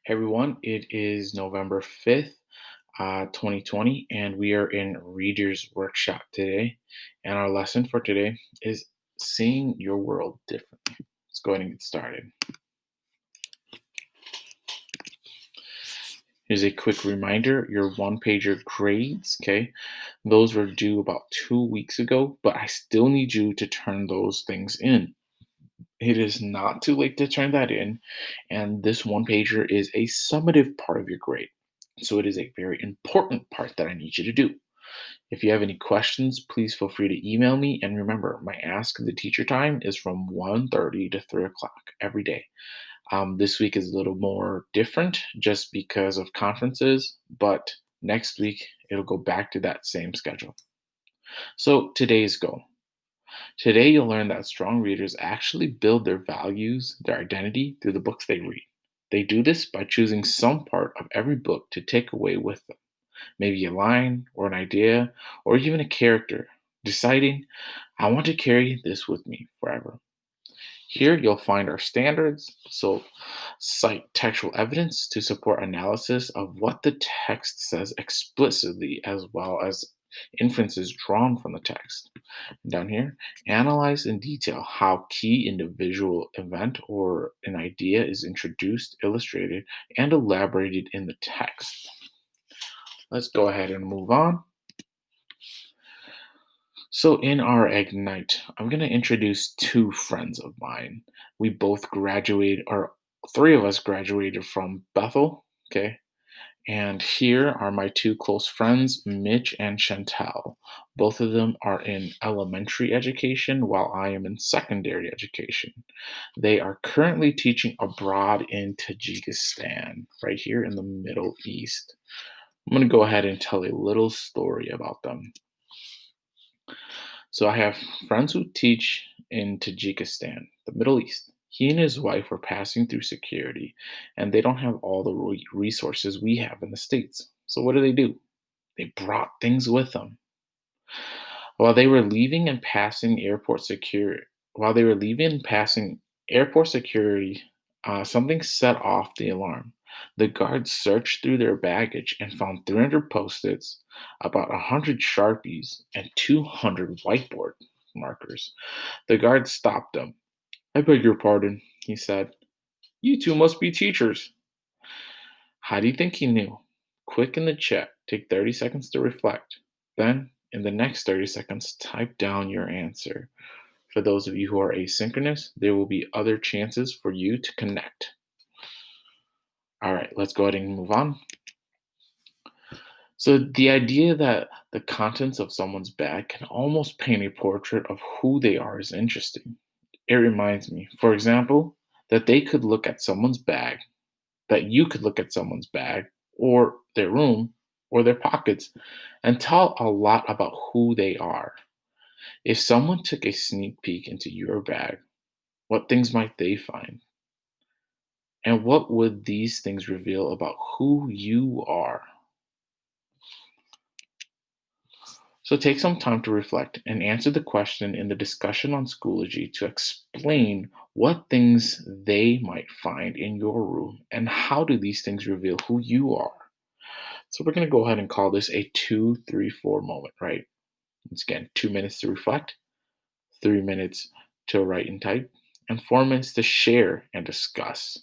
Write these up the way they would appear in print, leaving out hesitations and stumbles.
Hey everyone, it is November 5th, 2020, and we are in Reader's Workshop today. And our lesson for today is seeing your world differently. Let's go ahead and get started. Here's a quick reminder your one pager grades, okay? Those were due about 2 weeks ago, but I still need you to turn those things in. It is not too late to turn that in, and this one pager is a summative part of your grade. So it is a very important part that I need you to do. If you have any questions, please feel free to email me. And remember, my Ask the Teacher time is from 1:30 to 3 o'clock every day. This week is a little more different just because of conferences, but next week it'll go back to that same schedule. So today's goal. Today you'll learn that strong readers actually build their values, their identity through the books they read. They do this by choosing some part of every book to take away with them, maybe a line or an idea or even a character, deciding, I want to carry this with me forever. Here you'll find our standards, so cite textual evidence to support analysis of what the text says explicitly, as well as inferences drawn from the text. Down here, analyze in detail how key individual event or an idea is introduced, illustrated, and elaborated in the text. Let's go ahead and move on. So, in our Ignite, I'm going to introduce two friends of mine. We both graduated, or three of us graduated from Bethel, okay? And here are my two close friends, Mitch and Chantel. Both of them are in elementary education while I am in secondary education. They are currently teaching abroad in Tajikistan, right here in the Middle East. I'm going to go ahead and tell a little story about them. So I have friends who teach in Tajikistan, the Middle East. He and his wife were passing through security, and they don't have all the resources we have in the States. So what do? They brought things with them. While they were leaving and passing airport security, while they were leaving and passing airport security, something set off the alarm. The guards searched through their baggage and found 300 post-its, about 100 Sharpies, and 200 whiteboard markers. The guard stopped them. I beg your pardon, he said. You two must be teachers. How do you think he knew? Quick in the chat, take 30 seconds to reflect. Then, in the next 30 seconds, type down your answer. For those of you who are asynchronous, there will be other chances for you to connect. All right, let's go ahead and move on. So, the idea that the contents of someone's bag can almost paint a portrait of who they are is interesting. It reminds me, for example, that they could look at someone's bag, that you could look at someone's bag or their room or their pockets and tell a lot about who they are. If someone took a sneak peek into your bag, what things might they find? And what would these things reveal about who you are? So take some time to reflect and answer the question in the discussion on Schoology to explain what things they might find in your room and how do these things reveal who you are. So we're going to go ahead and call this a 2, 3, 4 moment, right? Once again, 2 minutes to reflect, 3 minutes to write and type, and 4 minutes to share and discuss.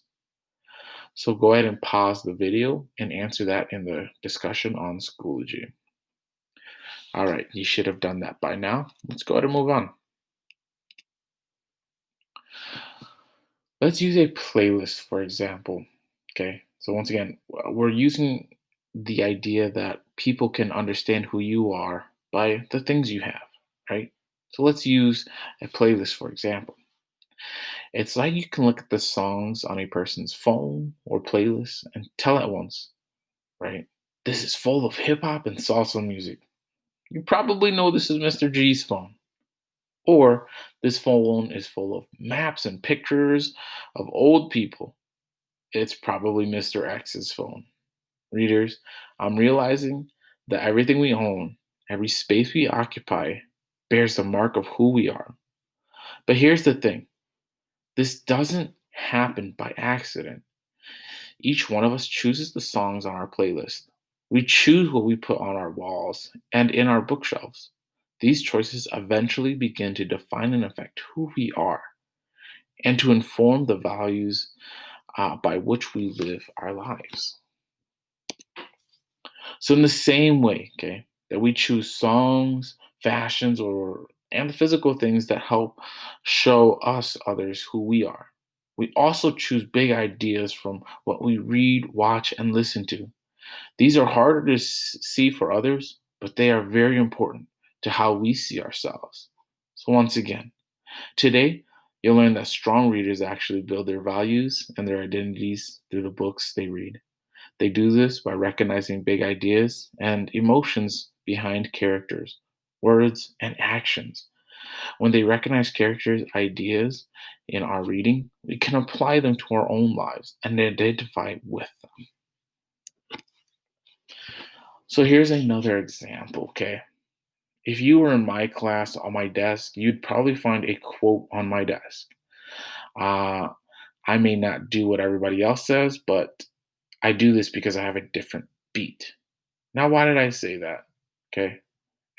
So go ahead and pause the video and answer that in the discussion on Schoology. All right, you should have done that by now. Let's go ahead and move on. Let's use a playlist, for example. Okay, so once again, we're using the idea that people can understand who you are by the things you have, right? So let's use a playlist, for example. It's like you can look at the songs on a person's phone or playlist and tell at once, right? This is full of hip hop and salsa music. You probably know this is Mr. G's phone. Or this phone is full of maps and pictures of old people. It's probably Mr. X's phone. Readers, I'm realizing that everything we own, every space we occupy, bears the mark of who we are. But here's the thing, this doesn't happen by accident. Each one of us chooses the songs on our playlist. We choose what we put on our walls and in our bookshelves. These choices eventually begin to define and affect who we are and to inform the values by which we live our lives. So, in the same way, okay, that we choose songs, fashions, or and the physical things that help show us others who we are, we also choose big ideas from what we read, watch, and listen to. These are harder to see for others, but they are very important to how we see ourselves. So, once again, today you'll learn that strong readers actually build their values and their identities through the books they read. They do this by recognizing big ideas and emotions behind characters, words, and actions. When they recognize characters' ideas in our reading, we can apply them to our own lives and identify with them. So here's another example, okay? If you were in my class on my desk, you'd probably find a quote on my desk. Uh, I may not do what everybody else says, but I do this because I have a different beat. Now, why did I say that? Okay.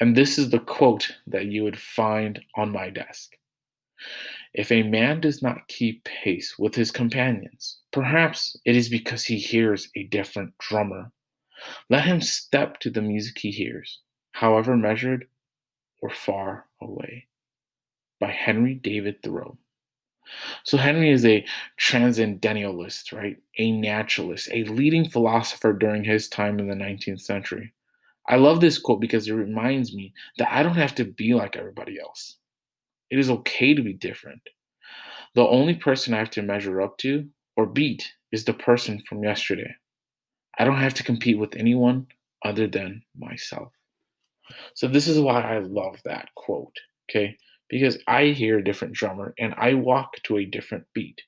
And this is the quote that you would find on my desk. If a man does not keep pace with his companions, perhaps it is because he hears a different drummer. Let him step to the music he hears, however measured or far away. By Henry David Thoreau. So Henry is a transcendentalist, right? A naturalist, a leading philosopher during his time in the 19th century. I love this quote because it reminds me that I don't have to be like everybody else. It is okay to be different. The only person I have to measure up to or beat is the person from yesterday. I don't have to compete with anyone other than myself. So this is why I love that quote, okay? Because I hear a different drummer and I walk to a different beat.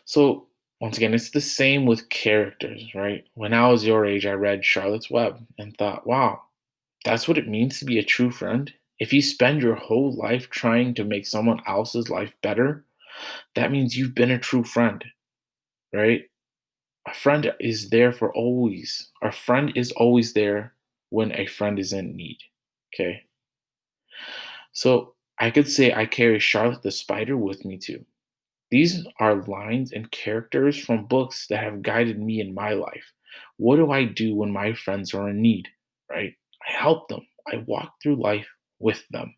So once again, it's the same with characters, right? When I was your age, I read Charlotte's Web and thought, wow, that's what it means to be a true friend. If you spend your whole life trying to make someone else's life better, that means you've been a true friend, right? A friend is there for always. Our friend is always there when a friend is in need. Okay. So I could say I carry Charlotte the Spider with me too. These are lines and characters from books that have guided me in my life. What do I do when my friends are in need? Right? I help them. I walk through life with them.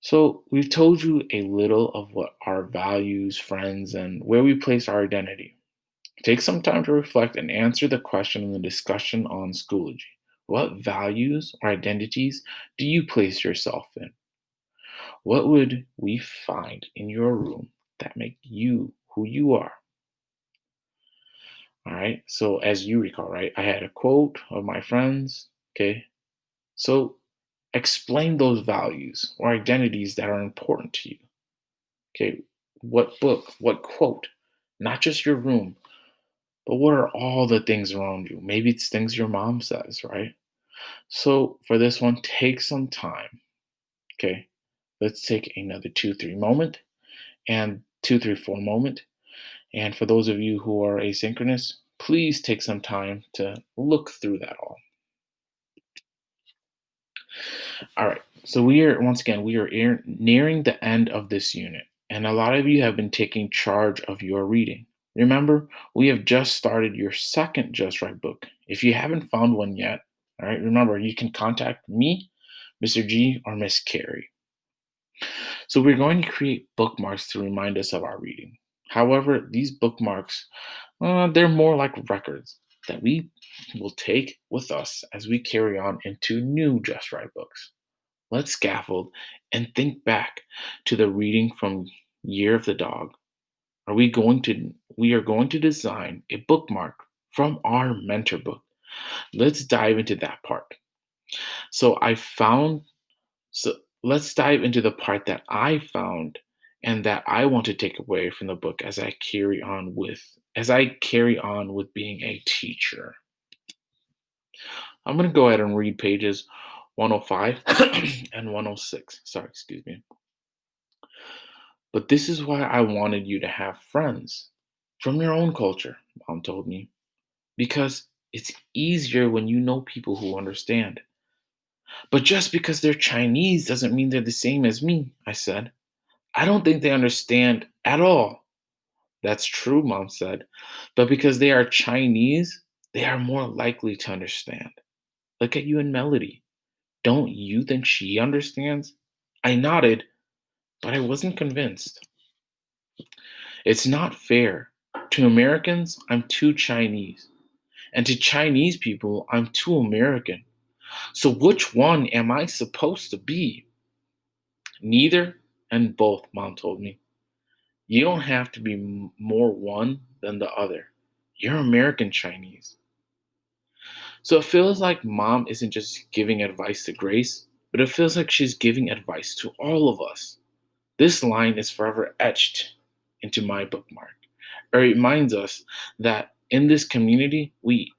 So, we've told you a little of what our values, friends, and where we place our identity. Take some time to reflect and answer the question in the discussion on Schoology. What values or identities do you place yourself in? What would we find in your room that make you who you are? All right. So, as you recall, right, I had a quote of my friends. Okay. So, explain those values or identities that are important to you. Okay. What book, what quote, not just your room, but what are all the things around you? Maybe it's things your mom says, right? So, for this one, take some time. Okay. Let's take another 2, 3 moment and 2, 3, 4 moment. And for those of you who are asynchronous, please take some time to look through that all. All right. So we are once again we are nearing the end of this unit, and a lot of you have been taking charge of your reading. Remember, we have just started your second Just Right book. If you haven't found one yet, all right, remember you can contact me, Mr. G, or Miss Carrie. So we're going to create bookmarks to remind us of our reading. However, these bookmarks, they're more like records that we will take with us as we carry on into new Just Right books. Let's scaffold and think back to the reading from Year of the Dog. We are going to design a bookmark from our mentor book. Let's dive into that part. So I found so let's dive into the part that I found and that I want to take away from the book as I carry on with being a teacher. I'm going to go ahead and read pages 105 and 106. Sorry, excuse me. But this is why I wanted you to have friends from your own culture, Mom told me, because it's easier when you know people who understand. But just because they're Chinese doesn't mean they're the same as me, I said. I don't think they understand at all. That's true, Mom said. But because they are Chinese, they are more likely to understand. Look at you and Melody. Don't you think she understands? I nodded, but I wasn't convinced. It's not fair. To Americans, I'm too Chinese. And to Chinese people, I'm too American. So which one am I supposed to be? Neither and both, Mom told me. You don't have to be more one than the other. You're American Chinese. So it feels like Mom isn't just giving advice to Grace, but it feels like she's giving advice to all of us. This line is forever etched into my bookmark. It reminds us that in this community, we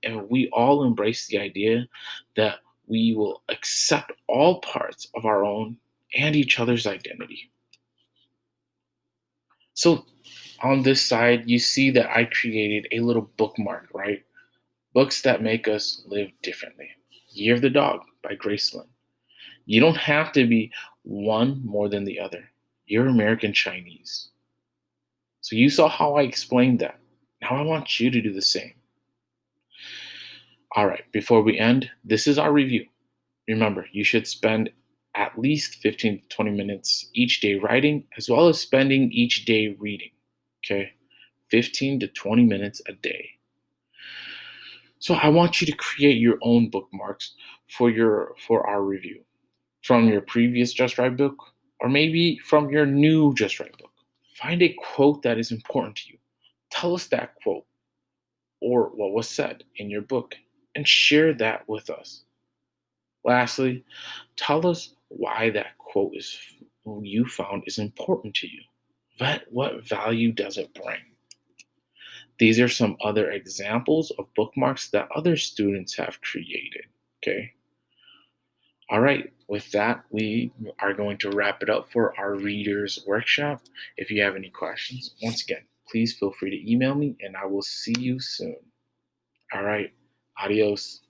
all embrace the idea that we will accept all parts of our own and each other's identity. So on this side, you see that I created a little bookmark, right? Books that make us live differently. Year of the Dog by Graceland. You don't have to be one more than the other. You're American Chinese. So you saw how I explained that. Now I want you to do the same. All right, before we end, this is our review. Remember, you should spend at least 15 to 20 minutes each day writing, as well as spending each day reading. Okay? 15 to 20 minutes a day. So I want you to create your own bookmarks for our review from your previous Just Right book or maybe from your new Just Right book. Find a quote that is important to you. Tell us that quote or what was said in your book and share that with us. Lastly, tell us why that quote is you found is important to you. What value does it bring? These are some other examples of bookmarks that other students have created. Okay. All right. With that, we are going to wrap it up for our readers workshop. If you have any questions, once again, please feel free to email me and I will see you soon. All right. Adios.